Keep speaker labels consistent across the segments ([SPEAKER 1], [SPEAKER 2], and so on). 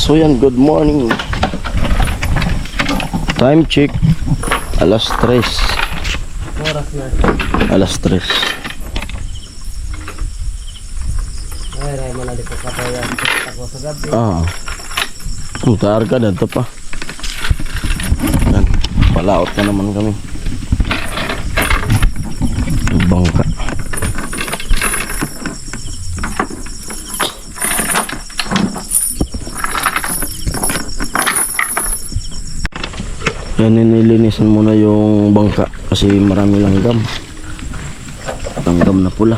[SPEAKER 1] So yan, good morning. Time check. Alas 3.
[SPEAKER 2] Oras na.
[SPEAKER 1] Alas 3.
[SPEAKER 2] Ay, mo na di ko katayan. Ako sa gabi.
[SPEAKER 1] Targa dito pa. Yan, palaot na naman kami. Bangka. Yan, nilinisan muna yung bangka kasi marami langgam. Langgam na pula.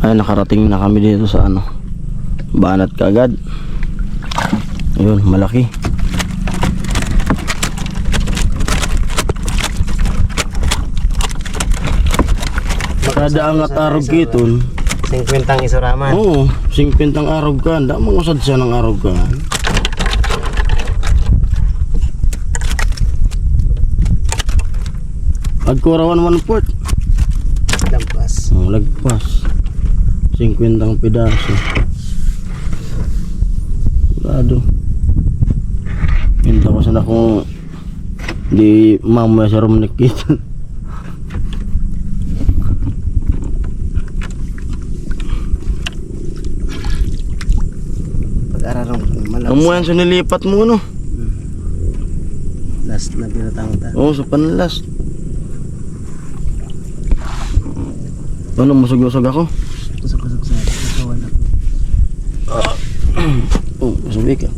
[SPEAKER 1] Ay, nakarating na kami dito sa ano, Banat kaagad. Ayun, malaki. Kada angat arog kiton
[SPEAKER 2] 50 ang isuraman.
[SPEAKER 1] oo, 50 ang arog ka. Hindi mo usad siya ng arog ka. Agkurawan man port.
[SPEAKER 2] Lampas.
[SPEAKER 1] Lagpas 50 ang pedaso. Lado minta ko sana kung di mamaya sa rumnik kiton. Amuyan sa nilipat mo no?
[SPEAKER 2] Last na binatang ta.
[SPEAKER 1] Oo, sa panlast. Ano, masag-usag ako?
[SPEAKER 2] Kusog-kusog sa katawan ako.
[SPEAKER 1] Oo, masabi ka.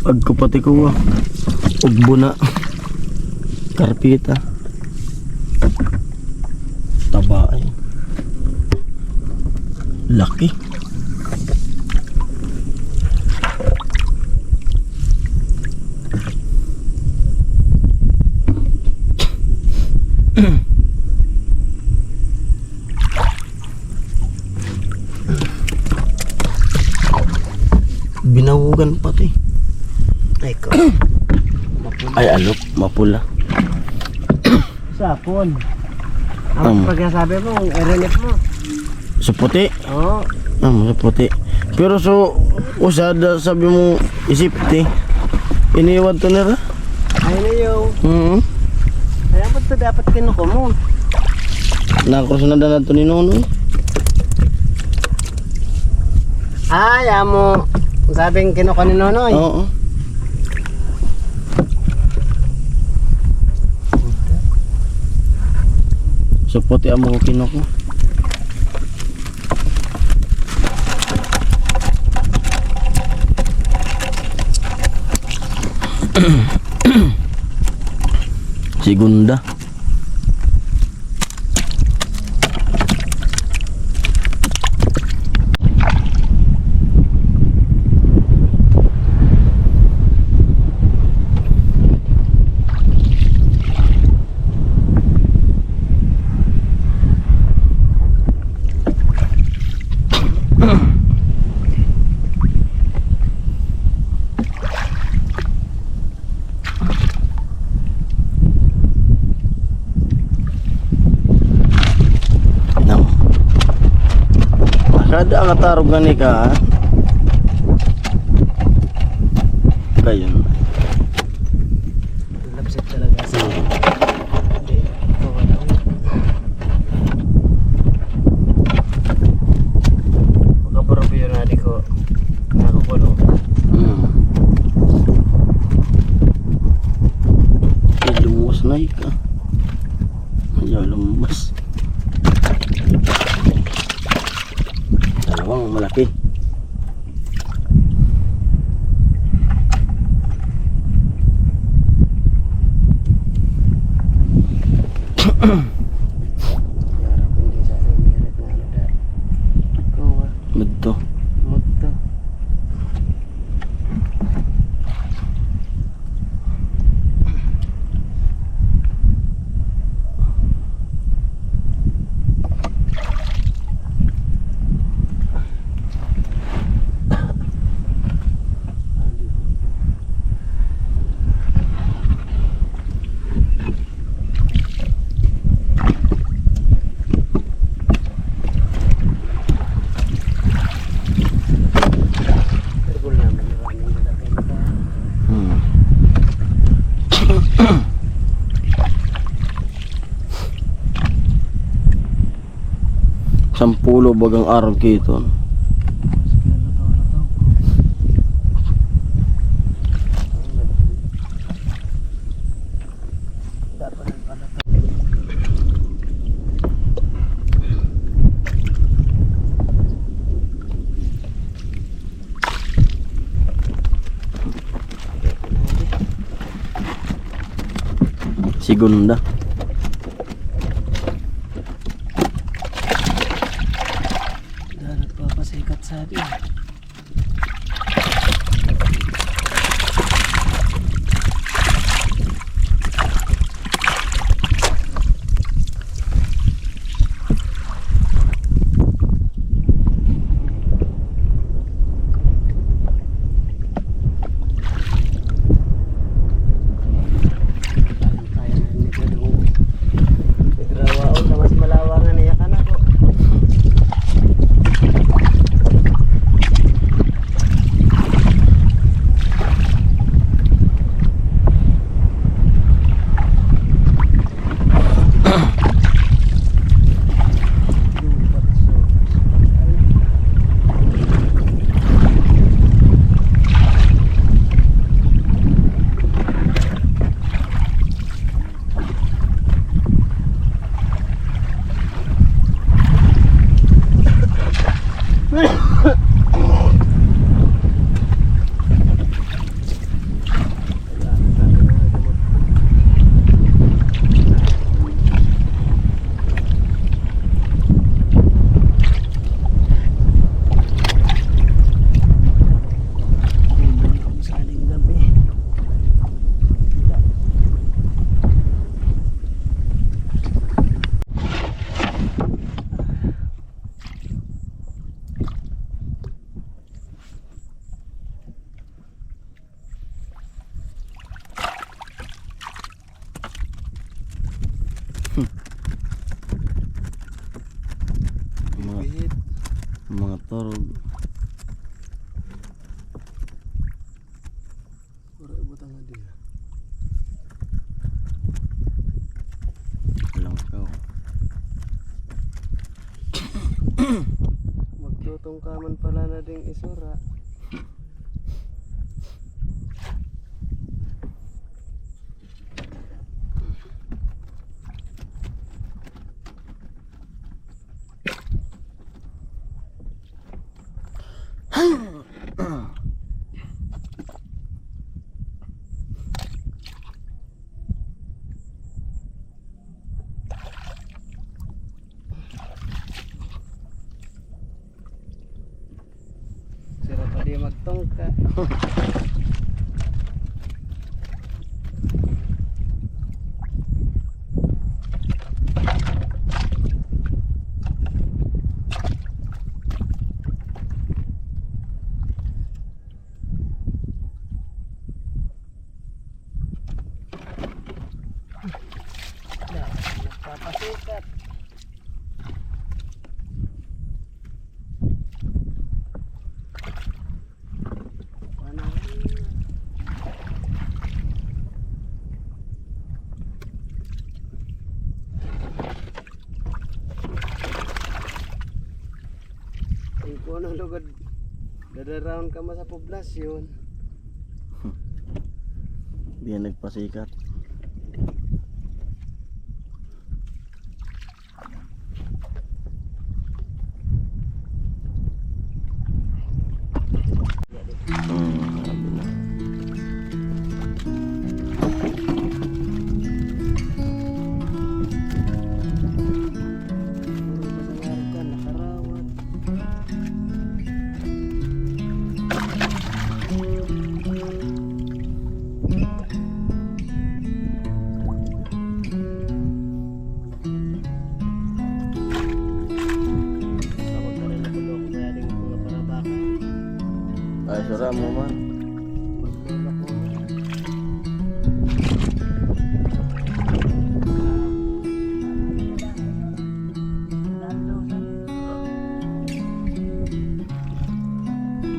[SPEAKER 1] Pagkupati ko ugbo na. Karpita. Taba ay. Laki. Binahugan pati.
[SPEAKER 2] Ay ko.
[SPEAKER 1] Ay alok, mapula.
[SPEAKER 2] Sapon. Ang pagkasabi mo, i-relief mo.
[SPEAKER 1] Sa puti.
[SPEAKER 2] Oo.
[SPEAKER 1] Sa puti. Pero so usada sabi mo isipti. Iniwan to nila.
[SPEAKER 2] Ayun na
[SPEAKER 1] Mhm.
[SPEAKER 2] Kaya pa ito dapat kinuko mo.
[SPEAKER 1] Nakros na dalan to ni Nonoy.
[SPEAKER 2] Ay, amo. Sabing kinuko ni Nonoy.
[SPEAKER 1] Oo. Sa puti amo ko kinoko. Segunda. Kada ang atarog gani ka. Kayon.
[SPEAKER 2] Lapsit talaga sa. Hindi. Ito wala. Pagkabarabyo na di ko nakakulo.
[SPEAKER 1] Lumuwas na ka. Ayaw lumabas. Dalawang malaki. Betul.
[SPEAKER 2] Muto.
[SPEAKER 1] ulo bagang arag kiton. Segunda.
[SPEAKER 2] Nagpapasikat sa atin.
[SPEAKER 1] Mga torog.
[SPEAKER 2] Ora ibutang nga din.
[SPEAKER 1] Langkaw.
[SPEAKER 2] Magtutungkaman pala na ding isura. Sira pa di magtungka. Nagpapasikat. Kung anong lugar dadaraon ka sa poblasyon.
[SPEAKER 1] Diyan nagpasikat. Sabi na.
[SPEAKER 2] Nakarawat.
[SPEAKER 1] Ay, sura mo man.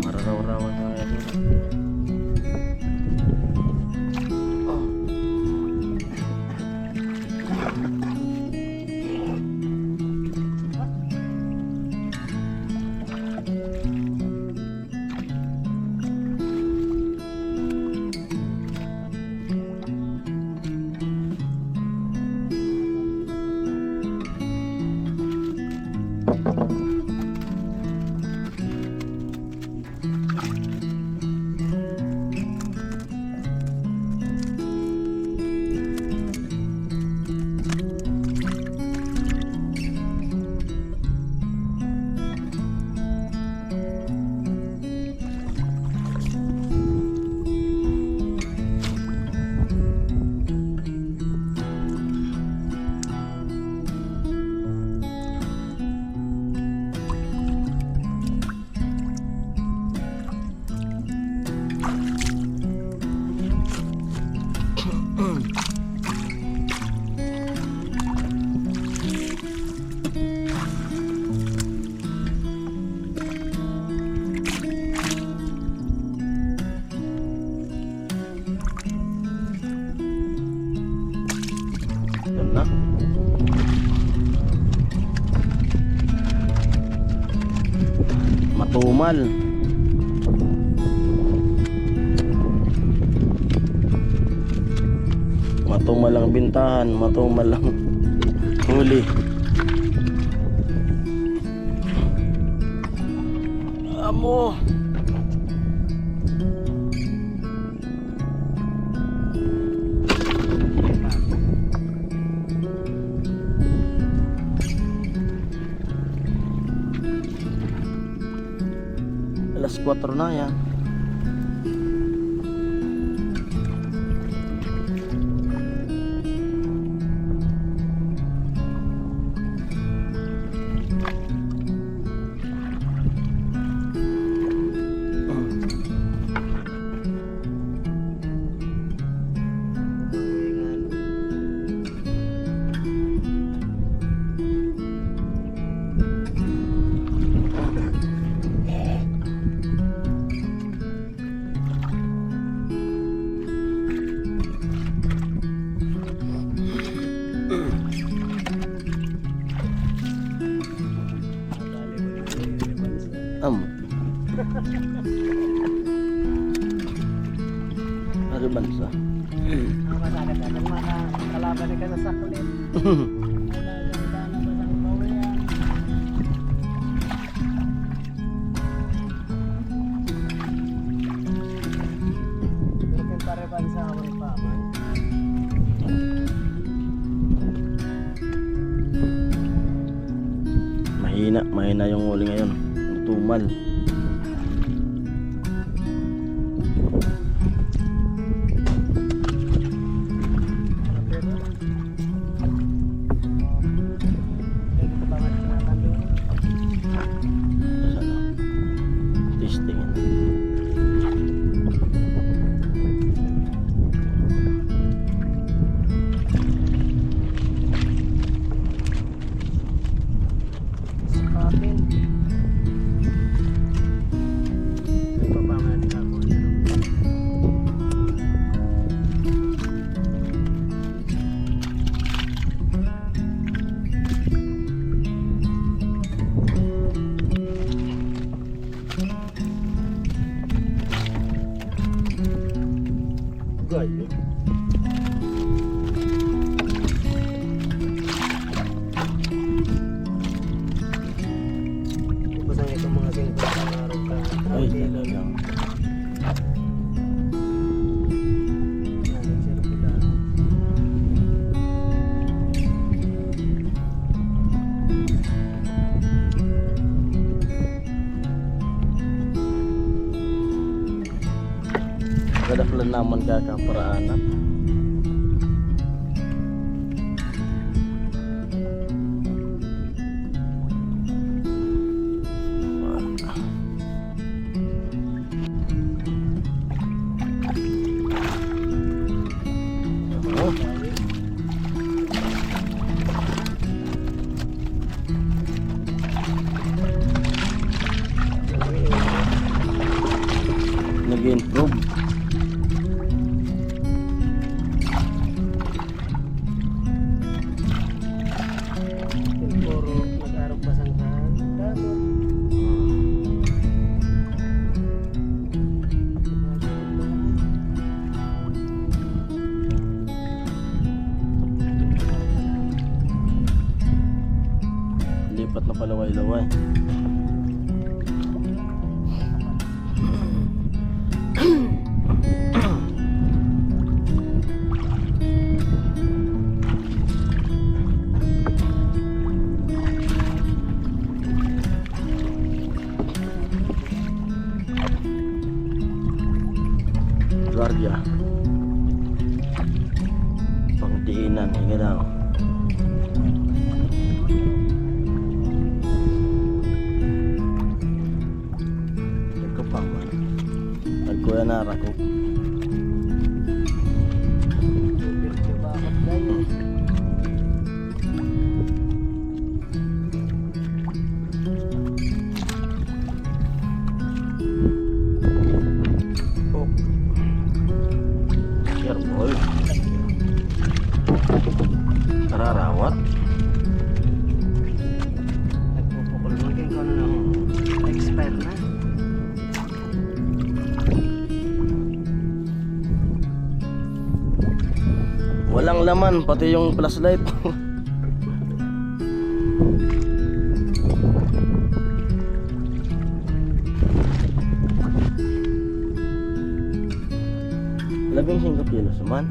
[SPEAKER 1] Mararaw-rawan na yan. matumal. Matumal ang bintahan, matumal ang huli. Amo. Alas 4 na yan. Ada bansa.
[SPEAKER 2] Kalaban ka na sa kulit.
[SPEAKER 1] Mahina yung huli ngayon. Tumal.
[SPEAKER 2] Gayo. Masaya itong mga singkong na araw ka.
[SPEAKER 1] Ay, talagang. Kadaklan naman kakaparaanan. Oh. Nag-improve. Lipat na palaway-laway. Guardia. Pangdiinan, hinga daw. Kuya nara ko. Careful. Rarawat.
[SPEAKER 2] Nagpupukul mo din kung ano expire na.
[SPEAKER 1] Walang laman, pati yung flashlight. Labing 5 kilos man.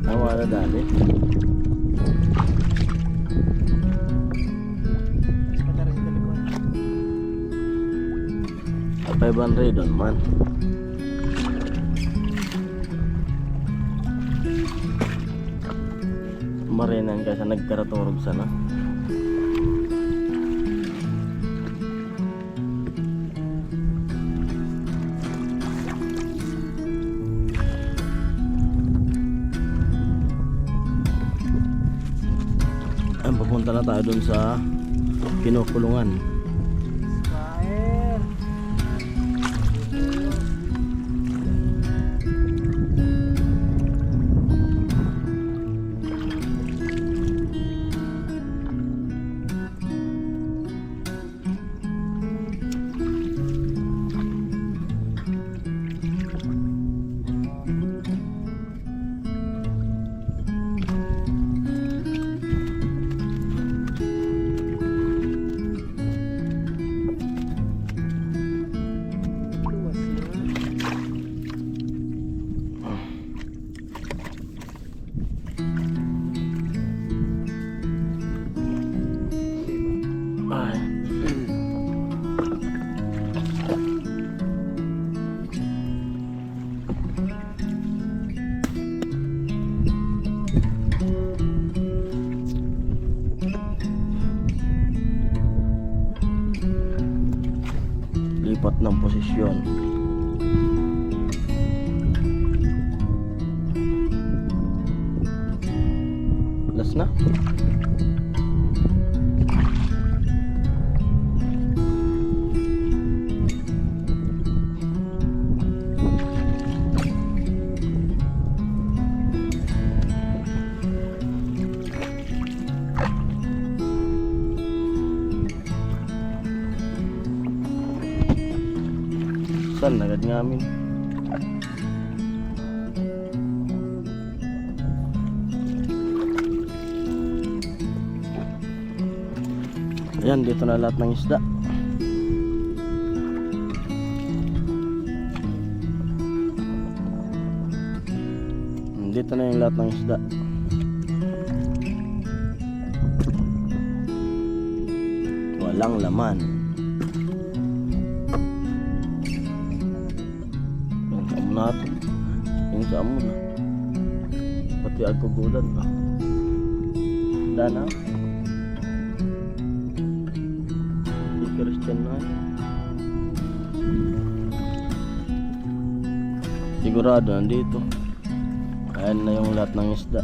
[SPEAKER 1] Ang wala dali.
[SPEAKER 2] Patara sa talikod.
[SPEAKER 1] 500 doon man. Marinan kaysa nagkaraturog sana. Papunta na tayo dun sa kinukulungan.
[SPEAKER 2] Fire.
[SPEAKER 1] 4 ng posisyon. Last na. Saan agad nga amin? Ayan, dito na lahat ng isda. Dito na yung lahat ng isda. Walang laman. Natin yung sa amo na pati agkugulan ka dana di Christian na sigurado nandito ayan na yung lahat ng isda.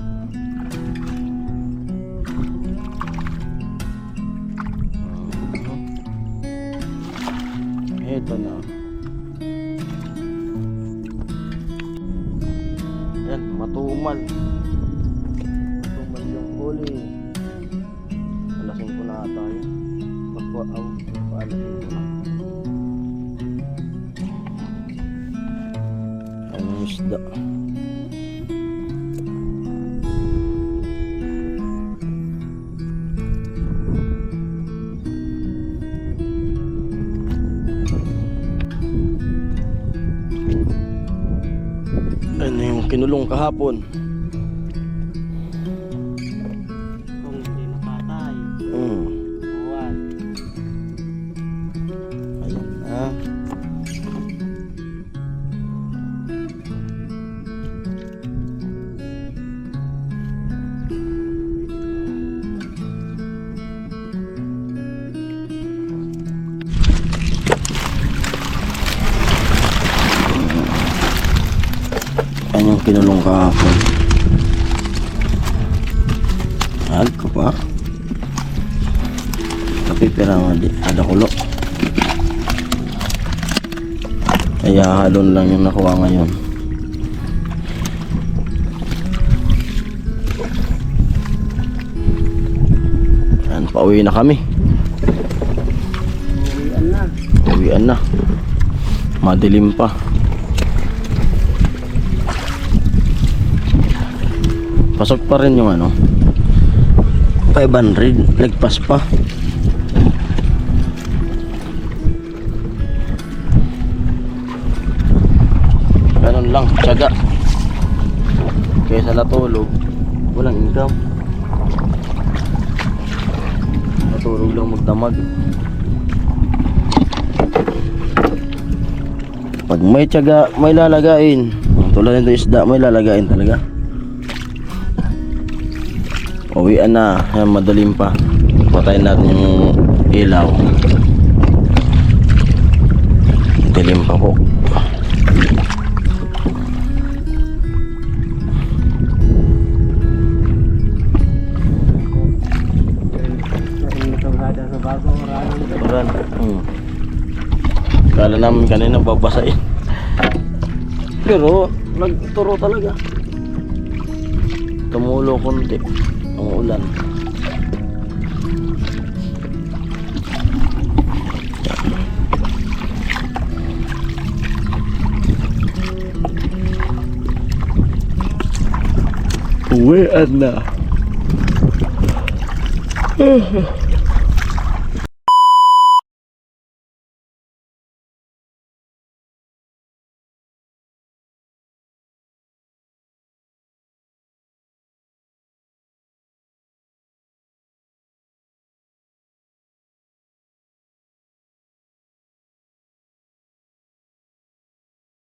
[SPEAKER 1] Ito na. Matumal yung huli. Alasin ko na ata yun. Paalasin ko na. Ang isda. Ano yung kinulong kahapon?
[SPEAKER 2] Kung hindi nakatay. Buwan.
[SPEAKER 1] Ayan na. Yung kinulong kahapon. Hag ko pa. Tapi pera ada kulo. Kaya halon lang yung nakuha ngayon. Yan, pauwi na kami.
[SPEAKER 2] Uwian na.
[SPEAKER 1] Uwian na. Madilim pa. Pasok pa rin yung ano. 500. Lagpas pa. Ganun lang. Tiyaga. Kaysa natulog, walang income. Natulog lang magdamag. Pag may tiyaga, may lalagain. Tulad nito isda, may lalagain talaga. Uwian na, ayan, madalim pa. Patayin natin yung ilaw. Dilim pa po.
[SPEAKER 2] Sa bago, maraming
[SPEAKER 1] Uran. Kala namin kanina babasain. Pero nagturo talaga. Tumulo konti ang ulan. Uwian na.